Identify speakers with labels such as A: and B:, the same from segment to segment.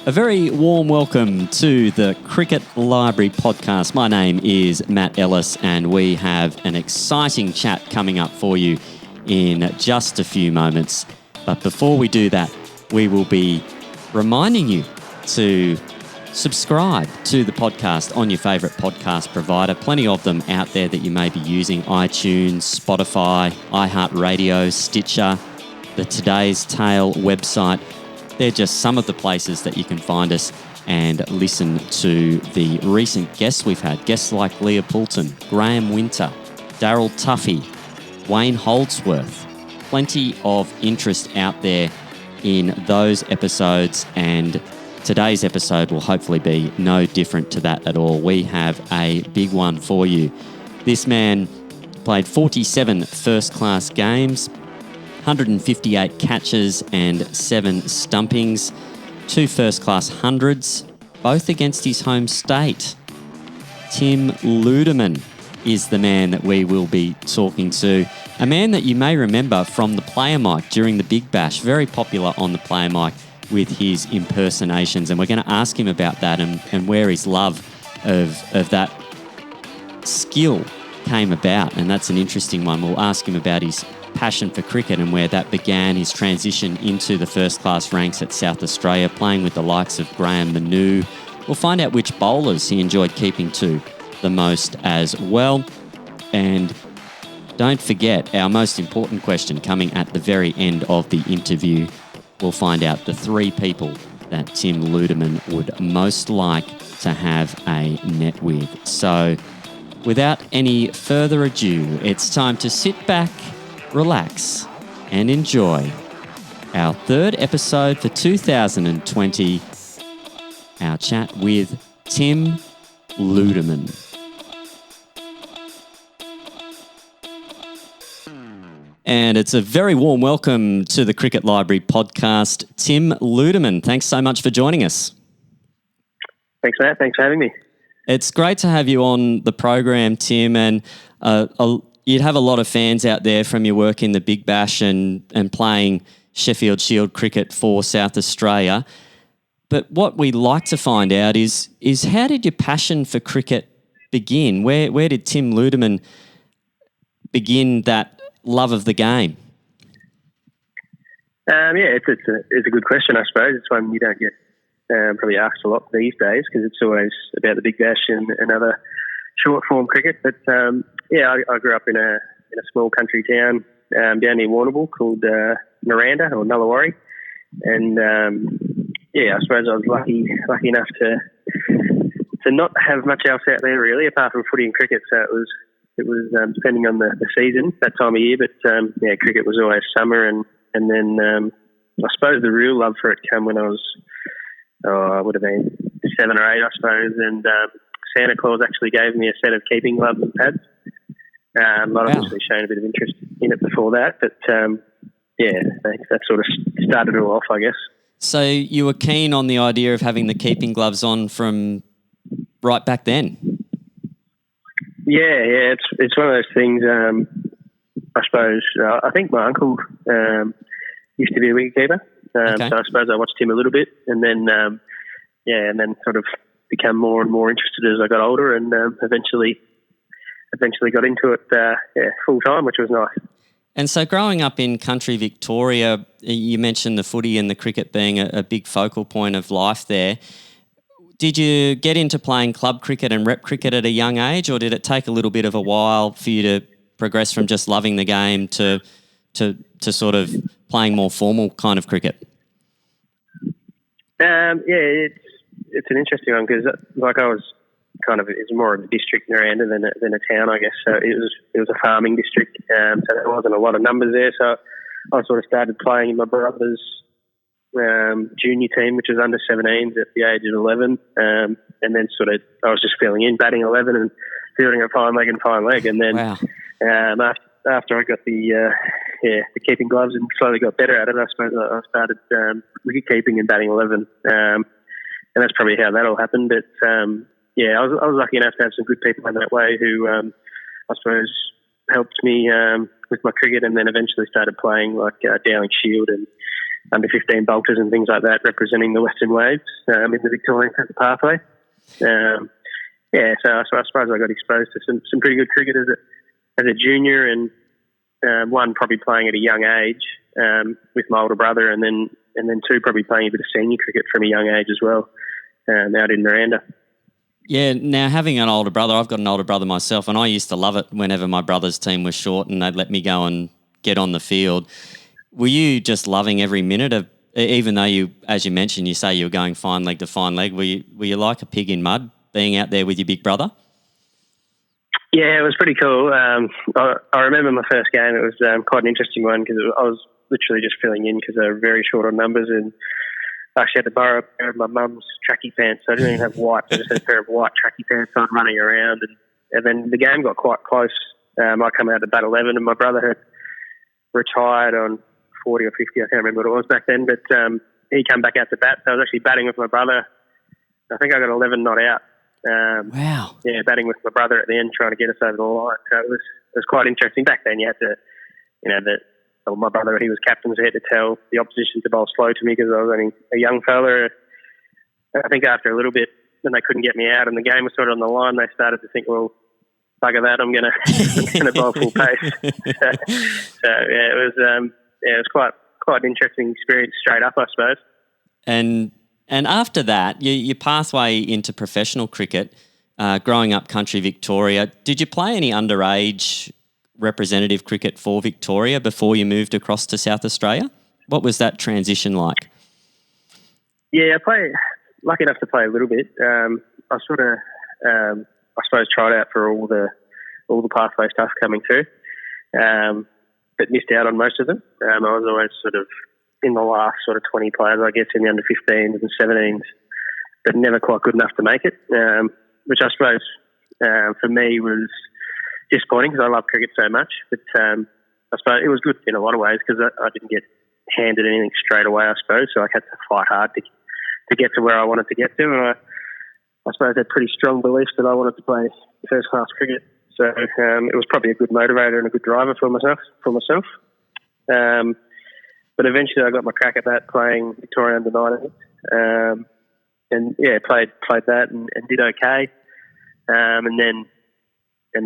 A: A very warm welcome to the Cricket Library podcast. My name is Matt Ellis and we have an exciting chat coming up for you in just a few moments. But before we do that, we will be reminding you to subscribe to the podcast on your favourite podcast provider. Plenty of them out there that you may be using: iTunes, Spotify, iHeartRadio, Stitcher, the Today's Tale website. They're just some of the places that you can find us and listen to the recent guests we've had. Guests like Leah Poulton, Graham Winter, Daryl Tuffy, Wayne Holdsworth. Plenty of interest out there in those episodes, and today's episode will hopefully be no different to that at all. We have a big one for you. This man played 47 first-class games, 158 catches and 7 stumpings, 2 first-class hundreds, both against his home state. Tim Ludeman is the man that we will be talking to. A man that you may remember from the player mic during the Big Bash, very popular on the player mic with his impersonations. And we're going to ask him about that and where his love of that skill came about. And that's an interesting one. We'll ask him about his passion for cricket and where that began, his transition into the first-class ranks at South Australia, playing with the likes of Graham Manu. We'll find out which bowlers he enjoyed keeping to the most as well. And don't forget our most important question coming at the very end of the interview. We'll find out the 3 people that Tim Ludeman would most like to have a net with. So without any further ado, it's time to sit back, relax and enjoy our 3rd episode for 2020, our chat with Tim Ludeman. And it's a very warm welcome to the Cricket Library podcast, Tim Ludeman. Thanks so much for joining us.
B: Thanks, Matt. Thanks for having me.
A: It's great to have you on the program, Tim, and you'd have a lot of fans out there from your work in the Big Bash and playing Sheffield Shield cricket for South Australia. But what we'd like to find out is how did your passion for cricket begin? Where did Tim Ludeman begin that love of the game?
B: It's a good question, I suppose. It's one you don't get probably asked a lot these days because it's always about the Big Bash and other short form cricket. But I grew up in a small country town down near Warrnambool called Miranda or Nullawarre, and I suppose I was lucky enough to not have much else out there really apart from footy and cricket. So it was depending on the season that time of year, but cricket was always summer, and then I suppose the real love for it came when I was I would have been 7 or 8, I suppose, and Santa Claus actually gave me a set of keeping gloves and pads. I'd obviously shown a bit of interest in it before that, but that sort of started it all off, I guess.
A: So you were keen on the idea of having the keeping gloves on from right back then?
B: Yeah, it's one of those things. I suppose I think my uncle used to be a wicketkeeper, so I suppose I watched him a little bit, and then sort of became more and more interested as I got older, and eventually got into it full time, which was nice.
A: And so growing up in country Victoria, you mentioned the footy and the cricket being a big focal point of life there. Did you get into playing club cricket and rep cricket at a young age, or did it take a little bit of a while for you to progress from just loving the game to sort of playing more formal kind of cricket?
B: It's an interesting one because I was it's more of a district in Miranda than a town, I guess. So it was a farming district, so there wasn't a lot of numbers there. So I sort of started playing in my brother's junior team, which was under 17s at the age of 11, and then I was just filling in, batting 11 and fielding a fine leg, and then after I got the keeping gloves and slowly got better at it, I suppose I started wicket keeping and batting 11, and that's probably how that all happened. But I was lucky enough to have some good people in that way who I suppose helped me with my cricket, and then eventually started playing like Dowling Shield and under 15 bolters and things like that, representing the Western Waves in the Victorian Cricket Pathway. So I suppose I got exposed to some pretty good cricket as a junior, and one probably playing at a young age with my older brother, and then two probably playing a bit of senior cricket from a young age as well out in Miranda.
A: Yeah, now having an older brother, I've got an older brother myself, and I used to love it whenever my brother's team was short and they'd let me go and get on the field. Were you just loving every minute of, even though you, as you mentioned, you say you were going fine leg to fine leg, were you like a pig in mud being out there with your big brother?
B: Yeah, it was pretty cool. I remember my first game. It was quite an interesting one because I was literally just filling in because they were very short on numbers, and I actually had to borrow a pair of my mum's tracky pants. So I didn't even have white. I just had a pair of white tracky pants on running around. And then the game got quite close. I come out to bat 11 and my brother had retired on 40 or 50. I can't remember what it was back then. But he came back out to bat. So I was actually batting with my brother. I think I got 11 not out.
A: Wow.
B: Yeah, batting with my brother at the end, trying to get us over the line. So it was quite interesting. Back then you had to, my brother, he was captain, so he had to tell the opposition to bowl slow to me because I was only a young fella. I think after a little bit, when they couldn't get me out and the game was sort of on the line, they started to think, well, bugger that, I'm gonna bowl full pace. It was quite an interesting experience straight up, I suppose.
A: And after that, your pathway into professional cricket, growing up country Victoria, did you play any underage representative cricket for Victoria before you moved across to South Australia? What was that transition like? Yeah,
B: lucky enough to play a little bit. I sort of, I suppose, tried out for all the pathway stuff coming through, but missed out on most of them. I was always sort of in the last sort of 20 players, I guess, in the under 15s and 17s, but never quite good enough to make it, which I suppose for me was disappointing because I love cricket so much. But I suppose it was good in a lot of ways because I didn't get handed anything straight away, I suppose, so I had to fight hard to get to where I wanted to get to. And I suppose I had pretty strong beliefs that I wanted to play first-class cricket. So it was probably a good motivator and a good driver for myself. But eventually I got my crack at that playing Victoria under 19. And yeah, played that and did okay. And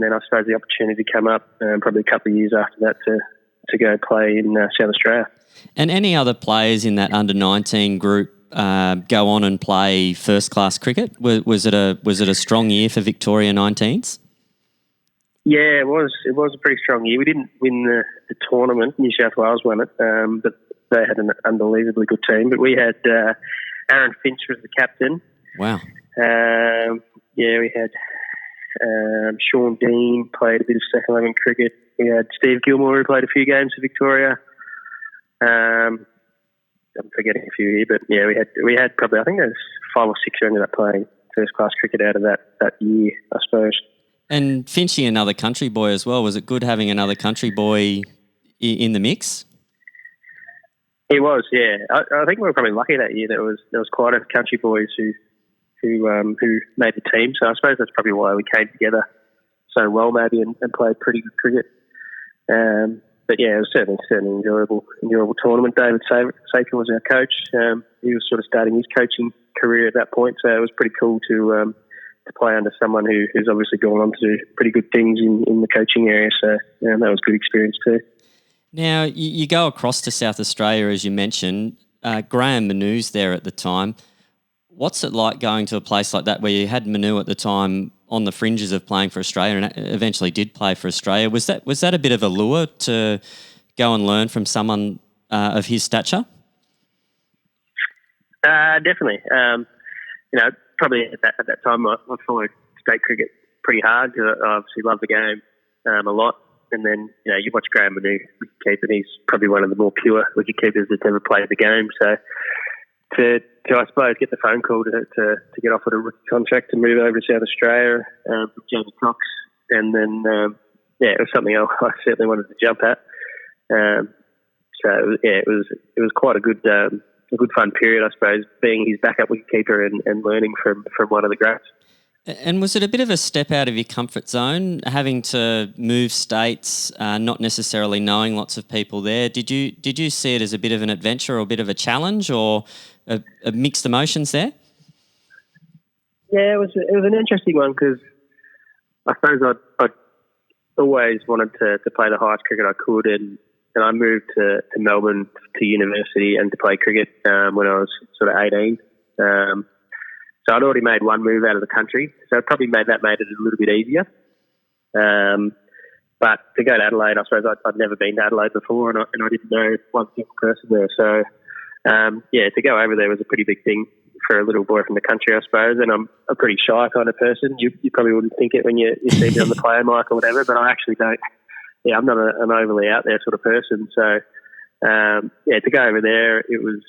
B: then I suppose the opportunity came up probably a couple of years after that to go play in South Australia.
A: And any other players in that under 19 group go on and play first class cricket? Was it a strong year for Victoria 19s?
B: Yeah, it was a pretty strong year. We didn't win the tournament. New South Wales won it, but they had an unbelievably good team. But we had Aaron Finch was the captain.
A: Wow.
B: We had Sean Dean played a bit of second 11 cricket. We had Steve Gilmore who played a few games for Victoria. I'm forgetting a few here, but yeah, we had probably, I think there's 5 or 6 who ended up playing first class cricket out of that year, I suppose. And
A: Finchy, another country boy as well. Was it good having another country boy in the mix?
B: It was, yeah. I think we were probably lucky that year. There was quite a country boys who made the team. So I suppose that's probably why we came together so well, maybe, and played pretty good cricket. But yeah, it was certainly an enjoyable tournament. David Saker was our coach. He was sort of starting his coaching career at that point, so it was pretty cool to play under someone who's obviously gone on to do pretty good things in the coaching area. So yeah, that was a good experience too.
A: Now, you go across to South Australia, as you mentioned. Graham Manu's there at the time. What's it like going to a place like that where you had Manu at the time on the fringes of playing for Australia and eventually did play for Australia? Was that a bit of a lure to go and learn from someone of his stature?
B: Definitely. Probably at that time I followed state cricket pretty hard because I obviously love the game a lot. And then, you watch Graham Manu wicketkeeper, and he's probably one of the more pure wicketkeepers that's ever played the game. So to I suppose, get the phone call to get offered a rookie contract to move over to South Australia with Jamie Cox, and then, it was something I certainly wanted to jump at. It was quite a good fun period, I suppose, being his backup wicketkeeper and learning from one of the greats.
A: And was it a bit of a step out of your comfort zone, having to move states, not necessarily knowing lots of people there? Did you see it as a bit of an adventure or a bit of a challenge, or a mixed emotions there?
B: Yeah, it was an interesting one because I suppose I'd always wanted to play the highest cricket I could, and I moved to Melbourne to university and to play cricket when I was sort of 18. So I'd already made one move out of the country, so it probably made it a little bit easier. But to go to Adelaide, I suppose I'd never been to Adelaide before, and I didn't know one single person there. So to go over there was a pretty big thing for a little boy from the country, I suppose. And I'm a pretty shy kind of person. You probably wouldn't think it when you see me on the player mic or whatever, but I actually don't. Yeah, I'm not an overly out there sort of person. So to go over there, it was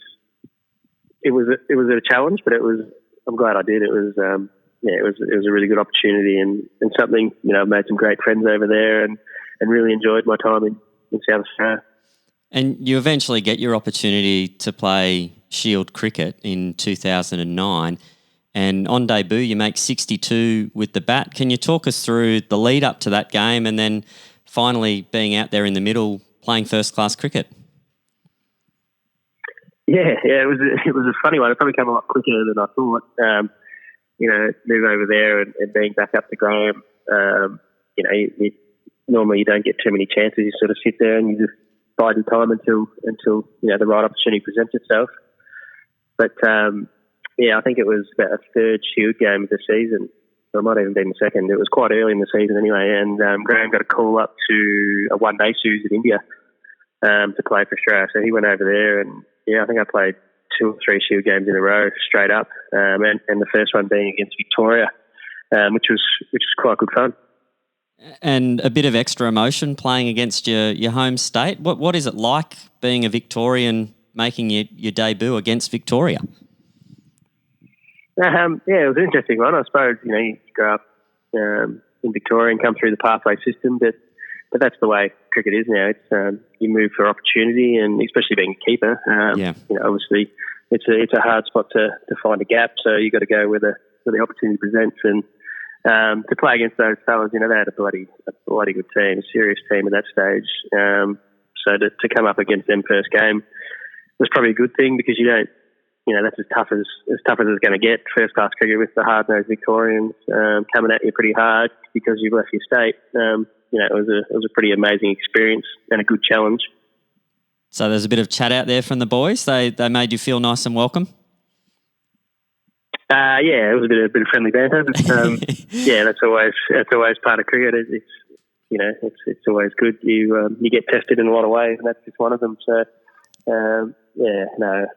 B: a challenge, but I'm glad I did. It was a really good opportunity and something, I've made some great friends over there and really enjoyed my time in South Australia.
A: And you eventually get your opportunity to play Shield cricket in 2009, and on debut you make 62 with the bat. Can you talk us through the lead up to that game and then finally being out there in the middle playing first class cricket?
B: Yeah, it was a funny one. It probably came a lot quicker than I thought. Move over there and being back up to Graham. Normally you don't get too many chances. You sort of sit there and you just bide your time until the right opportunity presents itself. But I think it was about a third Shield game of the season. Or it might even been the second. It was quite early in the season anyway. And Graham got a call up to a one-day series in India to play for Australia. So he went over there and I think I played 2 or 3 Shield games in a row straight up, and the first one being against Victoria, which was quite good fun.
A: And a bit of extra emotion playing against your home state. What is it like being a Victorian making your debut against Victoria?
B: It was an interesting one. I suppose you grow up in Victoria and come through the pathway system, but that's the way cricket is now. It's you move for opportunity, and especially being a keeper. Obviously, it's a hard spot to find a gap. So you got to go where the opportunity presents. And to play against those fellas, they had a bloody good team, a serious team at that stage. So to come up against them first game was probably a good thing because you don't. That's as tough as it's going to get. First class cricket with the hard nosed Victorians coming at you pretty hard because you've left your state. It was a pretty amazing experience and a good challenge.
A: So there's a bit of chat out there from the boys. They made you feel nice and welcome.
B: It was a bit of friendly banter. But, that's always part of cricket. It's always good. You get tested in a lot of ways, and that's just one of them. So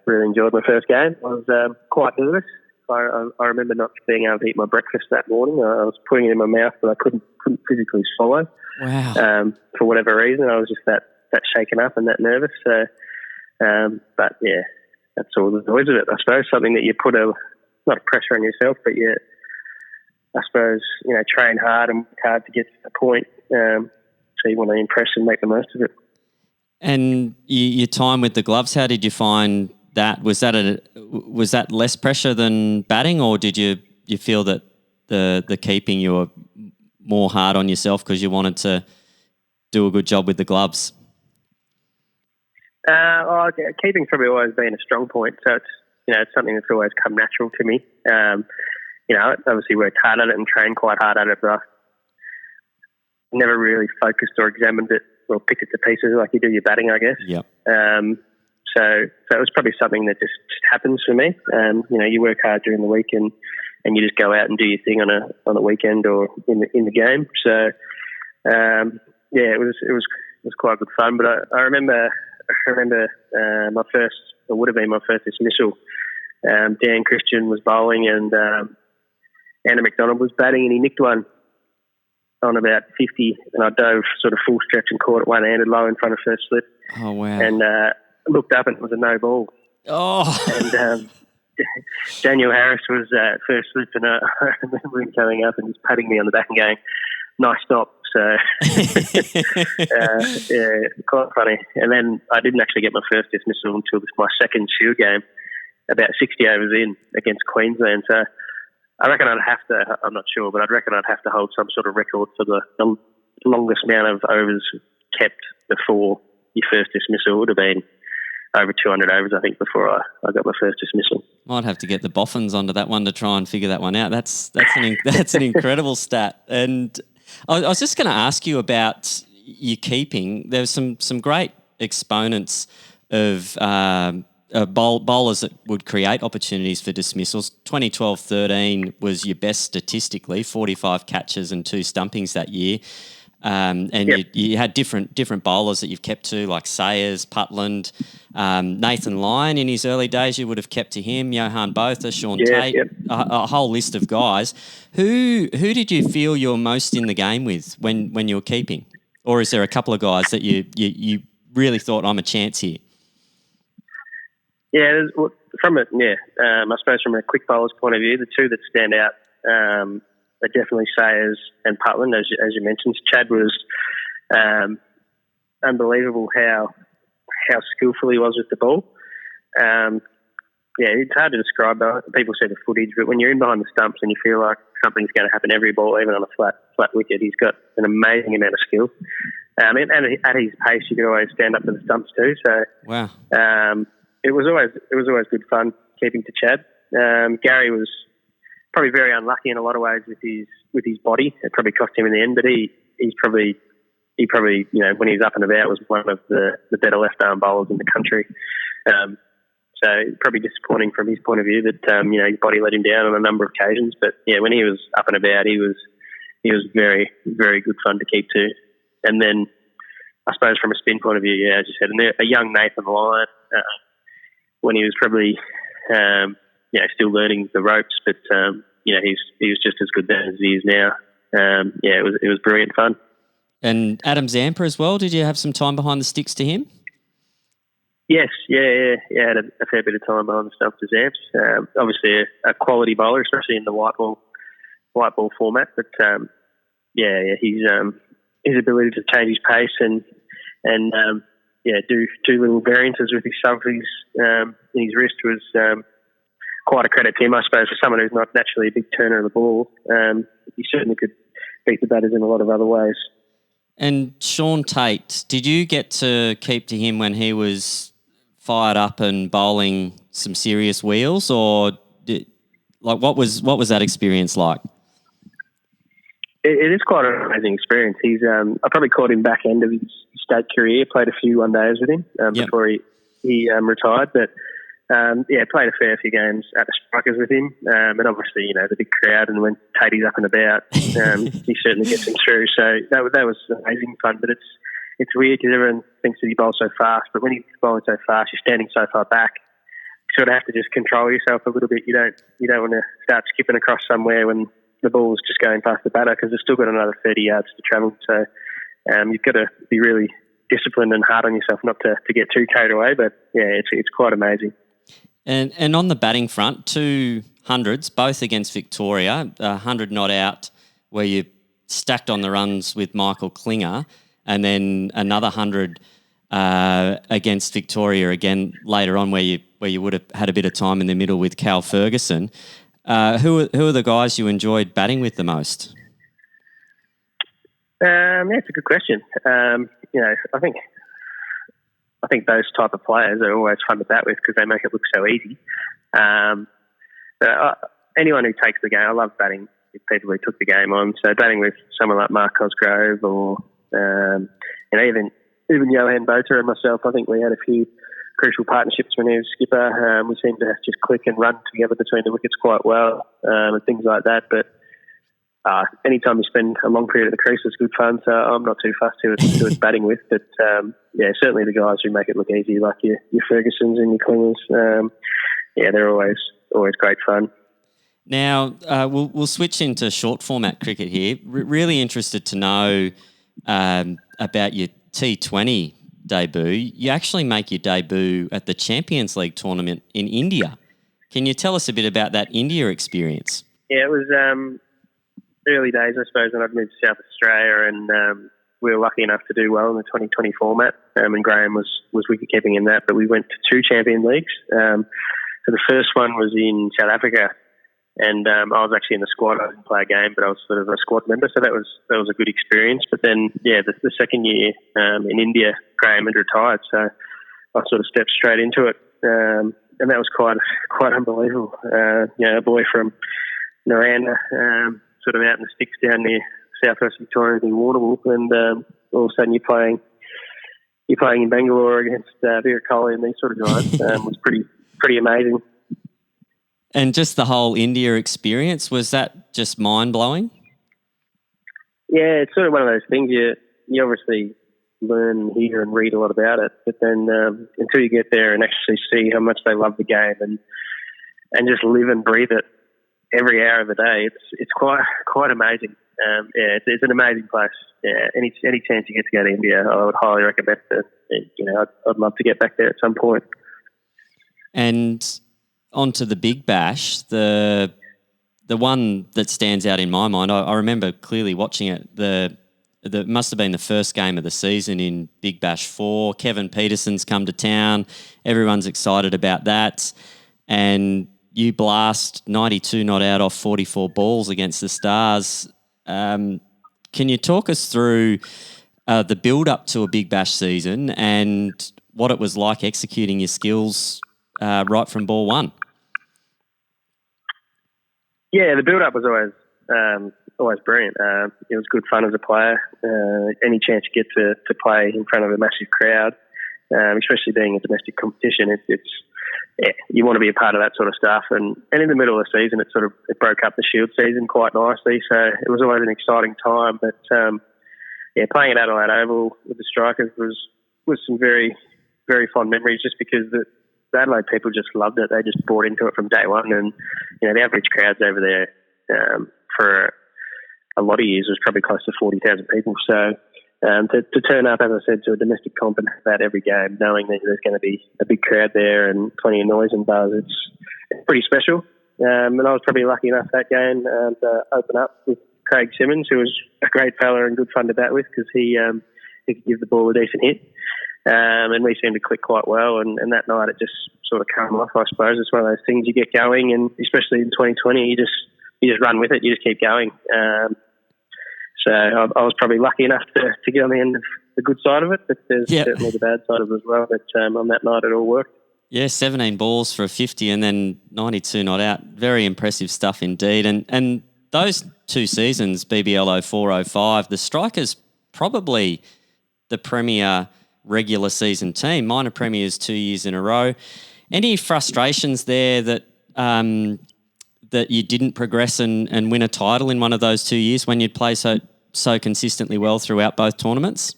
B: really enjoyed my first game. I was quite nervous. I remember not being able to eat my breakfast that morning. I was putting it in my mouth, but I couldn't physically swallow.
A: Wow.
B: For whatever reason, I was just that shaken up and that nervous. So, that's all the noise of it. I suppose something that you put not a pressure on yourself, but train hard and work hard to get to the point. So you want to impress and make the most of it. And
A: your time with the gloves, how did you find that? Was that less pressure than batting, or did you feel that the keeping you were more hard on yourself because you wanted to do a good job with the gloves?
B: Keeping's probably always been a strong point, so it's something that's always come natural to me. I obviously worked hard at it and trained quite hard at it, but I never really focused or examined it or picked it to pieces like you do your batting, I guess.
A: Yep.
B: So it was probably something that just happens for me. You work hard during the week and you just go out and do your thing on a weekend or in the game. So it was quite good fun. But I remember my first, or would have been my first dismissal. Dan Christian was bowling and Anna McDonald was batting, and he nicked one on about 50, and I dove sort of full stretch and caught it one-handed low in front of first slip.
A: Oh, wow.
B: And looked up and it was a no ball.
A: Oh.
B: And Daniel Harris was first slip, and I remember him coming up and just patting me on the back and going, nice stop. So, quite funny. And then I didn't actually get my first dismissal until my second Shield game, about 60 overs in against Queensland. So I reckon I'd have to. I'm not sure, but I'd reckon I'd have to hold some sort of record for the longest amount of overs kept before your first dismissal. Would have been over 200 overs, I think, before I got my first dismissal.
A: Might have to get the boffins onto that one to try and figure that one out. That's an incredible stat. And I was just going to ask you about your keeping. There's some great exponents of bowlers that would create opportunities for dismissals. 2012-13 was your best statistically, 45 catches and 2 stumpings that year. You had different bowlers that you've kept to, like Sayers, Putland, Nathan Lyon in his early days. You would have kept to him, Johan Botha, Sean Tate, a whole list of guys. Who did you feel you're most in the game with when you were keeping, or is there a couple of guys that you really thought, I'm a chance here?
B: Yeah, I suppose from a quick bowler's point of view, the two that stand out are definitely Sayers and Putland, as you mentioned. Chad was unbelievable how skillful he was with the ball. It's hard to describe. People see the footage, but when you're in behind the stumps and you feel like something's going to happen every ball, even on a flat wicket, he's got an amazing amount of skill. And at his pace, you could always stand up to the stumps too. So
A: wow,
B: it was always good fun keeping to Chad. Gary was probably very unlucky in a lot of ways with his body. It probably cost him in the end, but he probably when he was up and about was one of the better left arm bowlers in the country. So probably disappointing from his point of view that his body let him down on a number of occasions. But when he was up and about, he was very, very good fun to keep to. And then I suppose from a spin point of view, as you said, a young Nathan Lyon when he was probably still learning the ropes, but he was just as good then as he is now. It was brilliant fun. And
A: Adam Zampa as well. Did you have some time behind the sticks to him?
B: Yes, I had a fair bit of time behind the stumps to Zamps. Obviously a quality bowler, especially in the white ball format. But his ability to change his pace and do little variances with his subtleties in his wrist was quite a credit to him, I suppose, for someone who's not naturally a big turner of the ball. He certainly could beat the batters in a lot of other ways.
A: And Sean Tate, did you get to keep to him when he was fired up and bowling some serious wheels, or what was that experience like?
B: It is quite an amazing experience. I probably caught him back end of his state career, played a few one days with him before he retired, but played a fair few games at the Strikers with him, and obviously the big crowd, and when Tatey's up and about, he certainly gets him through. So that was amazing fun. But it's weird because everyone thinks that he bowls so fast, but when he's bowling so fast, you're standing so far back, you sort of have to just control yourself a little bit. You don't want to start skipping across somewhere when the ball's just going past the batter, because it's still got another 30 yards to travel. So you've got to be really disciplined and hard on yourself not to get too carried away. But it's quite amazing.
A: And on the batting front, 200s, both against Victoria, 100 not out where you stacked on the runs with Michael Klinger, and then another 100 against Victoria again later on where you would have had a bit of time in the middle with Cal Ferguson. Who are the guys you enjoyed batting with the most?
B: That's a good question. I think those type of players are always fun to bat with because they make it look so easy. Anyone who takes the game, I love batting with people who took the game on. So batting with someone like Mark Cosgrove or even Johan Botha and myself, I think we had a few crucial partnerships when he was skipper. We seemed to just click and run together between the wickets quite well and things like that. But anytime you spend a long period at the crease, it's good fun. So I'm not too fussed who it's batting with. But certainly the guys who make it look easy, like your Fergusons and your Klingers, they're always great fun.
A: Now we'll switch into short format cricket here. Really interested to know about your T20 debut. You actually make your debut at the Champions League tournament in India. Can you tell us a bit about that India experience?
B: Yeah, it was early days, I suppose, when I'd moved to South Australia, and we were lucky enough to do well in the 2020 format, and Graham was wicket-keeping in that, but we went to 2 Champion Leagues. So the first one was in South Africa, And I was actually in the squad. I didn't play a game, but I was sort of a squad member, so that was a good experience. But then, the second year in India, Graham had retired, so I sort of stepped straight into it, and that was quite unbelievable. A boy from Naranda, sort of out in the sticks down near southwest Victoria in Warrnambool, and all of a sudden you're playing in Bangalore against Virat Kohli and these sort of guys. Was pretty amazing.
A: And just the whole India experience, was that just mind-blowing?
B: Yeah, it's sort of one of those things. You obviously learn and hear and read a lot about it, but then until you get there and actually see how much they love the game and just live and breathe it every hour of the day, it's quite amazing. It's an amazing place. Yeah, any chance you get to go to India, I would highly recommend it. I'd love to get back there at some point. And
A: onto the Big Bash, the one that stands out in my mind, I remember clearly watching it. It must have been the first game of the season in Big Bash 4. Kevin Peterson's come to town. Everyone's excited about that. And you blast 92 not out off 44 balls against the Stars. Can you talk us through the build-up to a Big Bash season and what it was like executing your skills right from ball one?
B: Yeah, the build-up was always brilliant. It was good fun as a player. Any chance you get to play in front of a massive crowd, especially being a domestic competition, you want to be a part of that sort of stuff. And in the middle of the season, it broke up the Shield season quite nicely. So it was always an exciting time. But playing at Adelaide Oval with the Strikers was some very, very fond memories, just because the Adelaide people just loved it. They just bought into it from day one. And, the average crowds over there for a lot of years was probably close to 40,000 people. So to turn up, as I said, to a domestic comp and have that every game, knowing that there's going to be a big crowd there and plenty of noise and buzz, it's pretty special. And I was probably lucky enough that game to open up with Craig Simmons, who was a great fella and good fun to bat with, because he could give the ball a decent hit. And we seemed to click quite well, and that night it just sort of came off, I suppose. It's one of those things, you get going, and especially in 2020, you just run with it, you just keep going. So I was probably lucky enough to get on the end of the good side of it, but there's certainly the bad side of it as well. But on that night, it all worked.
A: Yeah, 17 balls for a 50 and then 92 not out. Very impressive stuff indeed. And those two seasons, BBL 04-05, the Strikers probably the premier regular season team, minor premiers 2 years in a row. Any frustrations there that you didn't progress and win a title in one of those 2 years when you'd play so consistently well throughout both tournaments?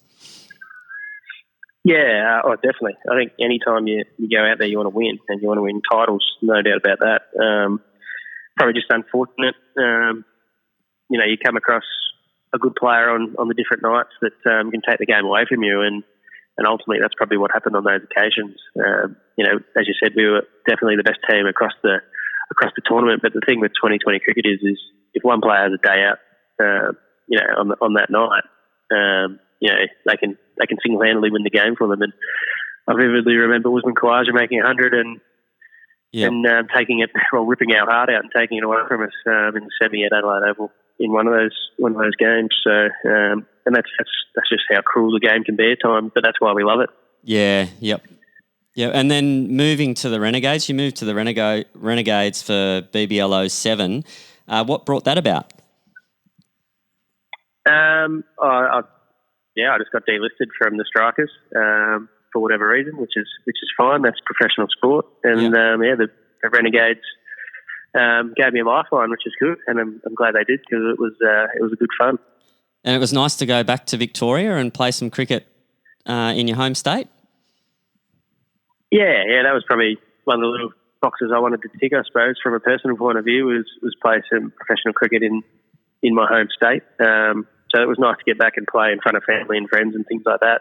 B: Yeah, definitely. I think any time you go out there, you want to win, and you want to win titles, no doubt about that. Probably just unfortunate. You come across a good player on the different nights that can take the game away from you, and ultimately that's probably what happened on those occasions. As you said, we were definitely the best team across the tournament. But the thing with 2020 cricket is if one player has a day out, on that night, they can single-handedly win the game for them. And I vividly remember Usman Khawaja making 100 and taking it, ripping our heart out and taking it away from us in the semi at Adelaide Oval in one of those games. So, and that's just how cruel the game can be at times, but that's why we love it.
A: Yeah. Yep. Yeah, and then moving to the Renegades, you moved to the Renegades for BBL 07. What brought that about?
B: I just got delisted from the Strikers for whatever reason, which is fine. That's professional sport, and the Renegades gave me a lifeline, which is good, and I'm glad they did, because it was a good fun.
A: And it was nice to go back to Victoria and play some cricket in your home state.
B: Yeah, that was probably one of the little boxes I wanted to tick, I suppose, from a personal point of view, was play some professional cricket in my home state. So it was nice to get back and play in front of family and friends and things like that.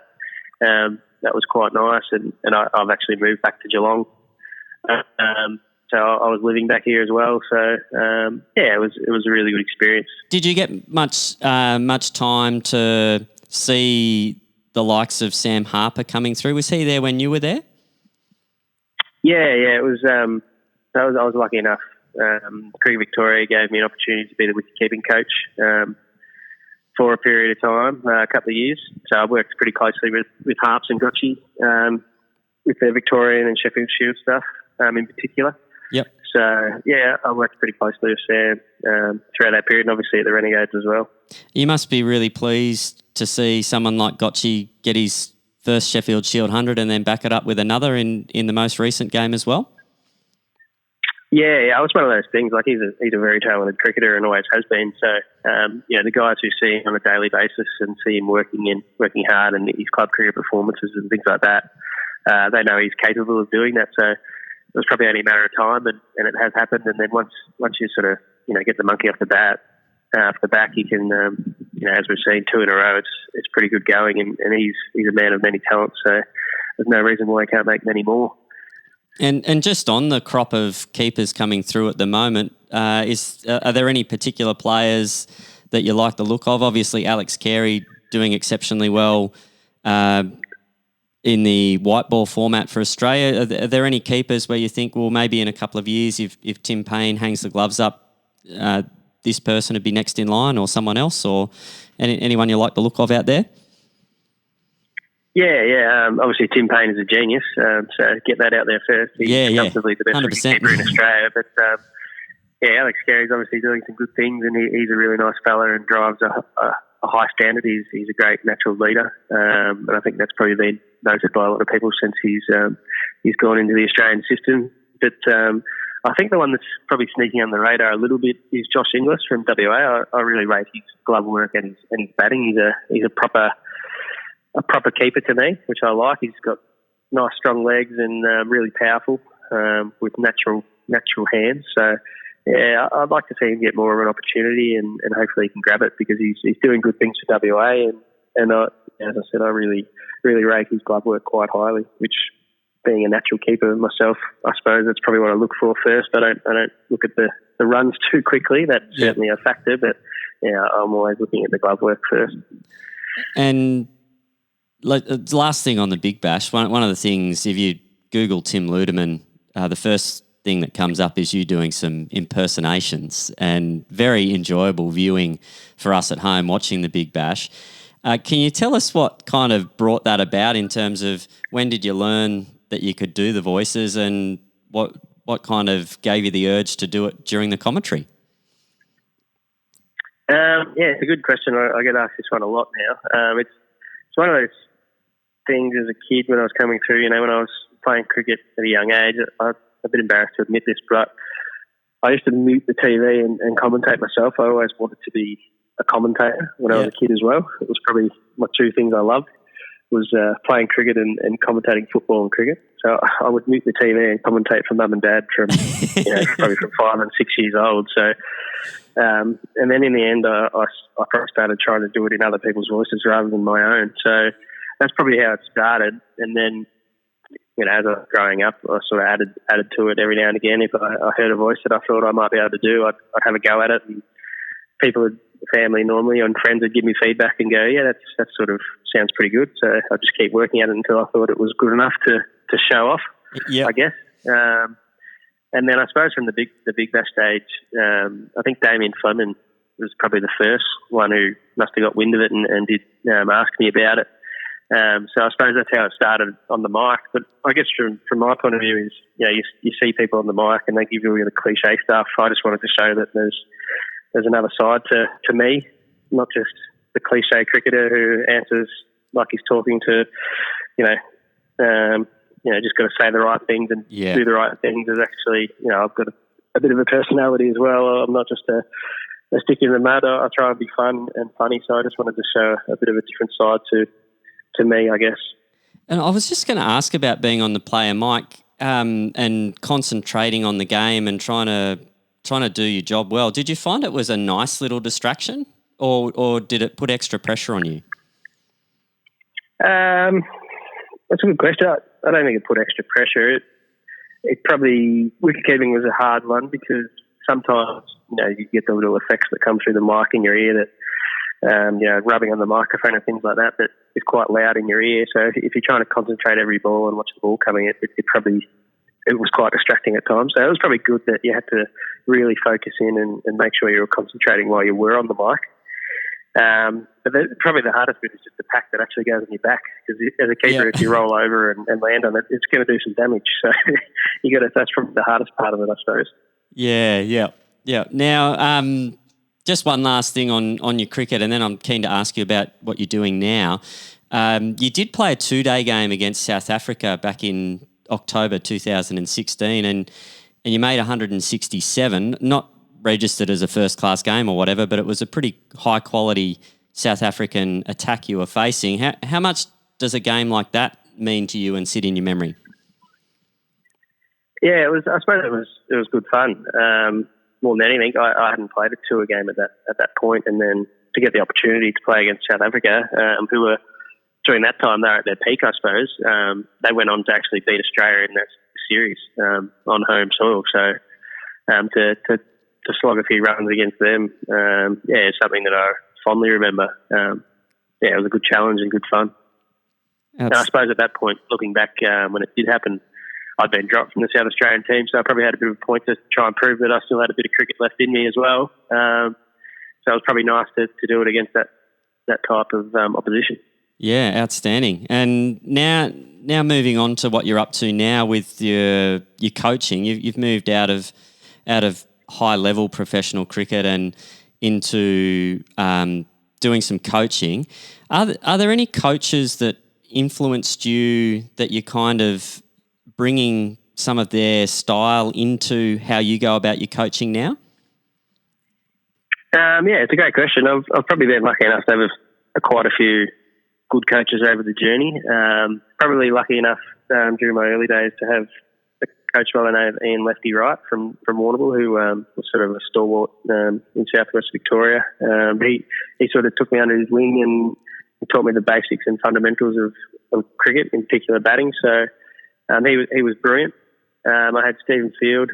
B: That was quite nice, and I've actually moved back to Geelong. So I was living back here as well. So it was a really good experience.
A: Did you get much time to see the likes of Sam Harper coming through? Was he there when you were there?
B: Yeah, it was. I was lucky enough Cricket Victoria gave me an opportunity to be the wicket-keeping coach for a period of time, a couple of years. So I worked pretty closely with Harps and Gotchi with their Victorian and Sheffield Shield stuff in particular.
A: Yep.
B: So, yeah, I worked pretty closely with Sam throughout that period, and obviously at the Renegades as well.
A: You must be really pleased to see someone like Gotchi get his first Sheffield Shield 100 and then back it up with another in the most recent game as well?
B: Yeah, it was one of those things. Like, he's a very talented cricketer and always has been. So, the guys who see him on a daily basis and see him working hard and his club cricket performances and things like that, they know he's capable of doing that. So it was probably only a matter of time, and it has happened. And then once you sort of get the monkey off the back, you can as we've seen 2 in a row, it's pretty good going, and he's a man of many talents. So there's no reason why he can't make many more.
A: And just on the crop of keepers coming through at the moment, are there any particular players that you like the look of? Obviously, Alex Carey doing exceptionally well in the white ball format for Australia. Are there any keepers where you think, well, maybe in a couple of years, if Tim Payne hangs the gloves up, this person would be next in line, or someone else, or anyone you like the look of out there?
B: Yeah. Obviously, Tim Payne is a genius, so get that out there first. He's comfortably the best keeper in Australia. But, Alex Carey's obviously doing some good things, and he's a really nice fella and drives a high standard. He's a great natural leader, and I think that's probably been noted by a lot of people since he's gone into the Australian system. But I think the one that's probably sneaking on the radar a little bit is Josh Inglis from WA. I really rate his glove work and his batting. He's a proper keeper to me, which I like. He's got nice strong legs and really powerful with natural hands. So yeah, I'd like to see him get more of an opportunity, and hopefully he can grab it, because he's doing good things for WA, and as I said, I really rate his glove work quite highly, which, being a natural keeper myself, I suppose that's probably what I look for first. I don't look at the runs too quickly. That's certainly a factor, but I'm always looking at the glove work first.
A: And like the last thing on the Big Bash, one of the things, if you Google Tim Ludeman, the first thing that comes up is you doing some impersonations, and very enjoyable viewing for us at home watching the Big Bash. Can you tell us what kind of brought that about, in terms of when did you learn that you could do the voices, and what kind of gave you the urge to do it during the commentary?
B: It's a good question. I get asked this one a lot now. It's one of those things as a kid when I was coming through, when I was playing cricket at a young age. I'm a bit embarrassed to admit this, but I used to mute the TV and commentate myself. I always wanted to be a commentator when I was a kid as well. It was probably my 2 things I loved, was playing cricket and commentating football and cricket. So I would mute the TV and commentate for mum and dad from probably from 5 and 6 years old. So and then in the end, I started trying to do it in other people's voices rather than my own. So that's probably how it started. And then as I was growing up, I sort of added to it every now and again. If I heard a voice that I thought I might be able to do, I'd have a go at it, and people would, family normally and friends would give me feedback and go, yeah, that sort of sounds pretty good. So I'd just keep working at it until I thought it was good enough to show off, I guess. And then I suppose from the Big Bash stage, I think Damien Fleming was probably the first one who must have got wind of it and did ask me about it. So I suppose that's how it started on the mic. But I guess from my point of view is, you see people on the mic and they give you all the cliche stuff. I just wanted to show that there's another side to me, not just the cliche cricketer who answers like he's talking to, just got to say the right things and do the right things. There's actually, I've got a bit of a personality as well. I'm not just a stick in the mud. I try and be fun and funny. So I just wanted to show a bit of a different side to me, I guess.
A: And I was just going to ask about being on the player mic and concentrating on the game and trying to do your job well. Did you find it was a nice little distraction, or did it put extra pressure on you?
B: That's a good question. I don't think it put extra pressure. It probably, wicket-keeping was a hard one, because sometimes, you get the little effects that come through the mic in your ear that, rubbing on the microphone and things like that is quite loud in your ear. So if you're trying to concentrate every ball and watch the ball coming, it probably it was quite distracting at times. So it was probably good that you had to really focus in and make sure you were concentrating while you were on the mic. But probably the hardest bit is just the pack that actually goes on your back, because as a keeper, if you roll over and land on it, it's going to do some damage. So that's probably the hardest part of it, I suppose.
A: Yeah. Now, just one last thing on your cricket, and then I'm keen to ask you about what you're doing now. You did play a 2-day game against South Africa back in October 2016, and you made 167, not registered as a first-class game or whatever, but it was a pretty high-quality South African attack you were facing. How much does a game like that mean to you and sit in your memory?
B: Yeah, I suppose it was good fun. More than anything, I hadn't played a tour game at that point, and then to get the opportunity to play against South Africa, who were during that time they're at their peak, I suppose. They went on to actually beat Australia in that series on home soil. So to slog a few runs against them, it's something that I fondly remember. It was a good challenge and good fun. And I suppose at that point, looking back, when it did happen, I'd been dropped from the South Australian team, so I probably had a bit of a point to try and prove that I still had a bit of cricket left in me as well. So it was probably nice to do it against that type of opposition. Yeah,
A: outstanding. And now moving on to what you're up to now with your coaching, you've moved out of high level professional cricket and into doing some coaching. Are there any coaches that influenced you that you kind of bringing some of their style into how you go about your coaching now?
B: It's a great question. I've probably been lucky enough to have quite a few good coaches over the journey. Probably lucky enough during my early days to have a coach by the name of Ian Lefty Wright from Warrnambool, who was sort of a stalwart in southwest Victoria. He sort of took me under his wing and taught me the basics and fundamentals of cricket, in particular batting. So he was brilliant. I had Stephen Field,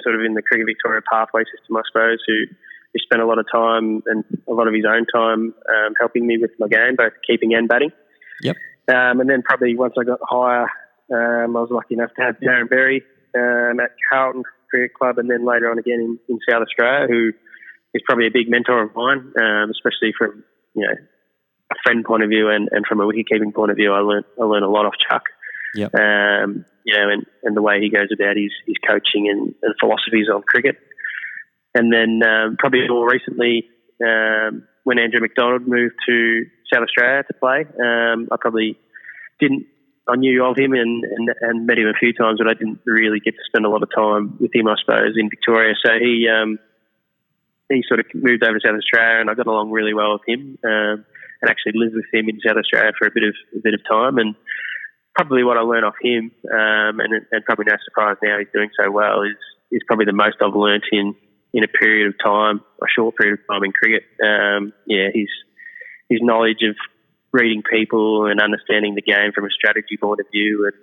B: sort of in the Cricket Victoria pathway system, I suppose, who spent a lot of time and a lot of his own time helping me with my game, both keeping and batting.
A: Yep.
B: And then probably once I got higher, I was lucky enough to have Darren Berry at Carlton Cricket Club, and then later on again in South Australia, who is probably a big mentor of mine, especially from a friend point of view and from a wicket-keeping point of view. I learned a lot off Chuck.
A: Yep.
B: And the way he goes about his coaching and philosophies on cricket. And then probably more recently, when Andrew McDonald moved to South Australia to play, I knew of him and met him a few times, but I didn't really get to spend a lot of time with him, I suppose, in Victoria. So he sort of moved over to South Australia, and I got along really well with him, and actually lived with him in South Australia for a bit of time. And probably what I learned off him, and probably no surprise now he's doing so well, is probably the most I've learnt in a period of time, a short period of time in cricket. His knowledge of reading people and understanding the game from a strategy point of view, and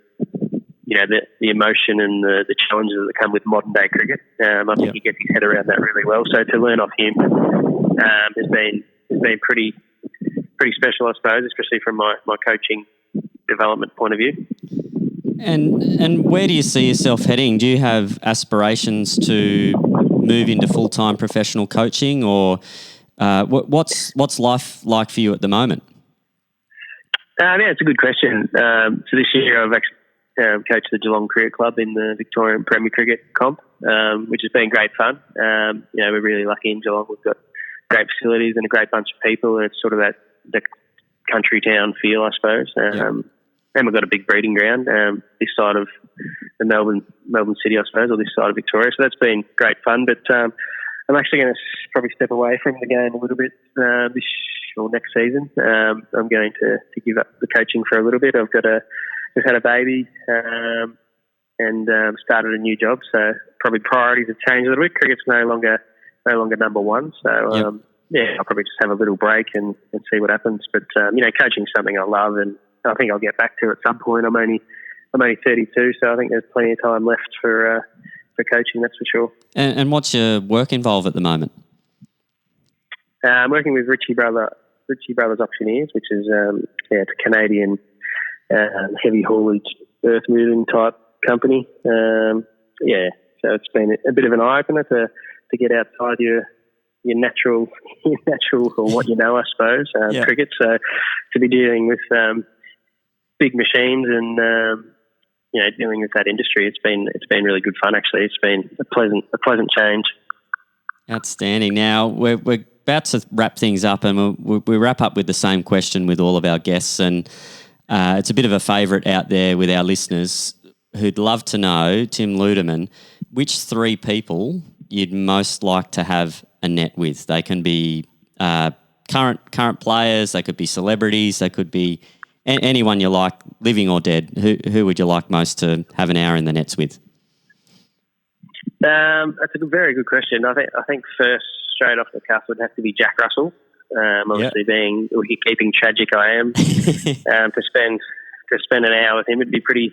B: the emotion and the challenges that come with modern day cricket. I think he gets his head around that really well. So to learn off him has been pretty special, I suppose, especially from my coaching development point of view.
A: And where do you see yourself heading? Do you have aspirations to move into full-time professional coaching, or what's life like for you at the moment?
B: It's a good question. So this year I've actually coached the Geelong Cricket Club in the Victorian Premier Cricket comp, which has been great fun. We're really lucky in Geelong. We've got great facilities and a great bunch of people, and it's sort of that country town feel, I suppose. And we've got a big breeding ground this side of the Melbourne City, I suppose, or this side of Victoria. So that's been great fun. But I'm actually going to probably step away from the game a little bit this or next season. I'm going to give up the coaching for a little bit. I've just had a baby and started a new job. So probably priorities have changed a little bit. Cricket's no longer number one. So I'll probably just have a little break and see what happens. But coaching's something I love, and I think I'll get back to at some point. I'm only 32, so I think there's plenty of time left for coaching. That's for sure.
A: And what's your work involved at the moment?
B: I'm working with Ritchie Brothers Auctioneers, which is it's a Canadian heavy haulage earth-moving type company. So it's been a bit of an eye-opener to get outside your natural or what you know, I suppose, cricket. So to be dealing with big machines and dealing with that industry, it's been really good fun. Actually, it's been a pleasant change.
A: Outstanding. Now we're about to wrap things up, and we wrap up with the same question with all of our guests, and it's a bit of a favourite out there with our listeners who'd love to know, Tim Ludeman, which 3 people you'd most like to have a net with. They can be current players, they could be celebrities, they could be anyone you like, living or dead. Who would you like most to have an hour in the nets with?
B: That's a very good question. I think first, straight off the cuff, would have to be Jack Russell. Obviously, being wicket-keeping tragic I am, to spend an hour with him would be pretty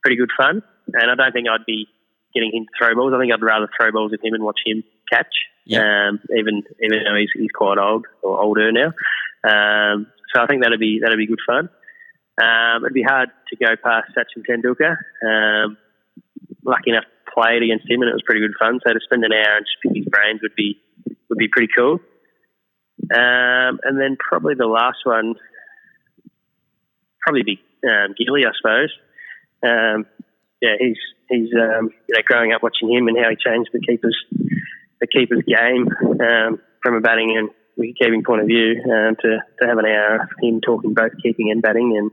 B: good fun. And I don't think I'd be getting him to throw balls. I think I'd rather throw balls with him and watch him catch. Even though he's quite old or older now. So I think that'd be good fun. It'd be hard to go past Sachin Tendulkar. Lucky enough to play it against him, and it was pretty good fun. So to spend an hour and just pick his brains would be pretty cool. And then probably the last one, probably be Gilly, I suppose. He's growing up watching him and how he changed the keeper's game from a batting and wicket-keeping point of view. To have an hour of him talking both keeping and batting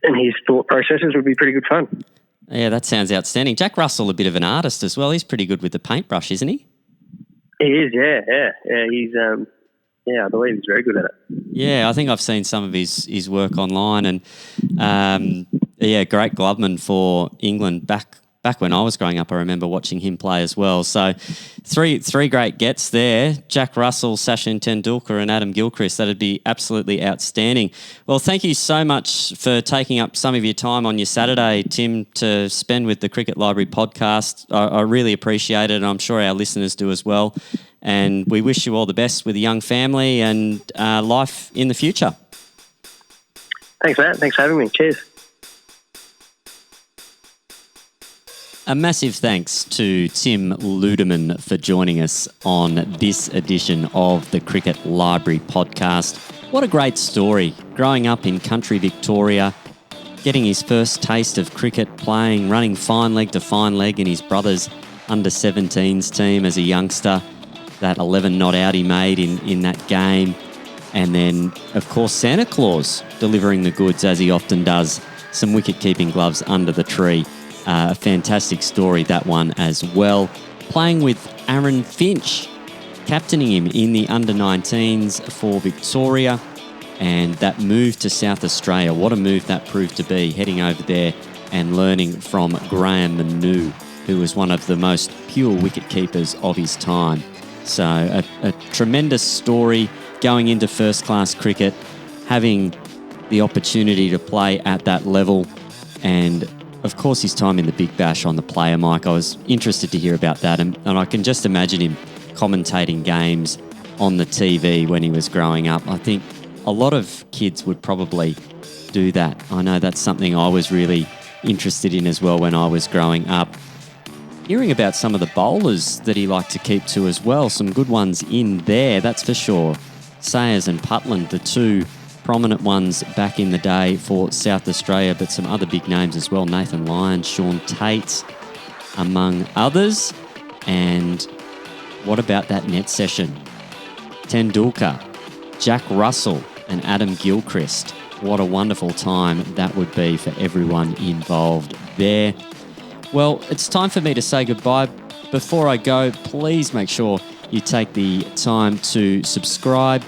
B: and his thought processes would be pretty good fun.
A: Yeah, that sounds outstanding. Jack Russell, a bit of an artist as well. He's pretty good with the paintbrush, isn't he?
B: He is, yeah. He's I believe he's very good at it.
A: Yeah, I think I've seen some of his work online, and great gloveman for England back when I was growing up. I remember watching him play as well. So three great gets there: Jack Russell, Sachin Tendulkar, and Adam Gilchrist. That'd be absolutely outstanding. Well, thank you so much for taking up some of your time on your Saturday, Tim, to spend with the Cricket Library podcast. I really appreciate it, and I'm sure our listeners do as well. And we wish you all the best with a young family and life in the future.
B: Thanks, Matt. Thanks for having me. Cheers.
A: A massive thanks to Tim Ludeman for joining us on this edition of the Cricket Library podcast. What a great story. Growing up in country Victoria, getting his first taste of cricket, running fine leg to fine leg in his brother's under-17s team as a youngster. That 11 not out he made in that game. And then, of course, Santa Claus delivering the goods as he often does. Some wicket-keeping gloves under the tree. A fantastic story, that one as well. Playing with Aaron Finch, captaining him in the under-19s for Victoria. And that move to South Australia, what a move that proved to be, heading over there and learning from Graham Manu, who was one of the most pure wicket-keepers of his time. So a tremendous story going into first-class cricket, having the opportunity to play at that level, and of course his time in the Big Bash on the player mic. I was interested to hear about that, and I can just imagine him commentating games on the TV when he was growing up. I think a lot of kids would probably do that. I know that's something I was really interested in as well when I was growing up. Hearing about some of the bowlers that he liked to keep to as well, some good ones in there, that's for sure. Sayers and Putland, the two prominent ones back in the day for South Australia, but some other big names as well. Nathan Lyons, Sean Tate, among others. And what about that net session? Tendulkar, Jack Russell and Adam Gilchrist. What a wonderful time that would be for everyone involved there. Well, it's time for me to say goodbye. Before I go, please make sure you take the time to subscribe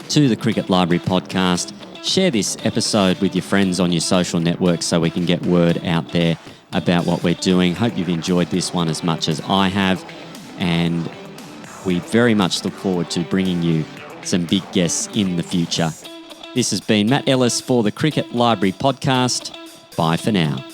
A: to the Cricket Library podcast. Share this episode with your friends on your social networks so we can get word out there about what we're doing. Hope you've enjoyed this one as much as I have. And we very much look forward to bringing you some big guests in the future. This has been Matt Ellis for the Cricket Library podcast. Bye for now.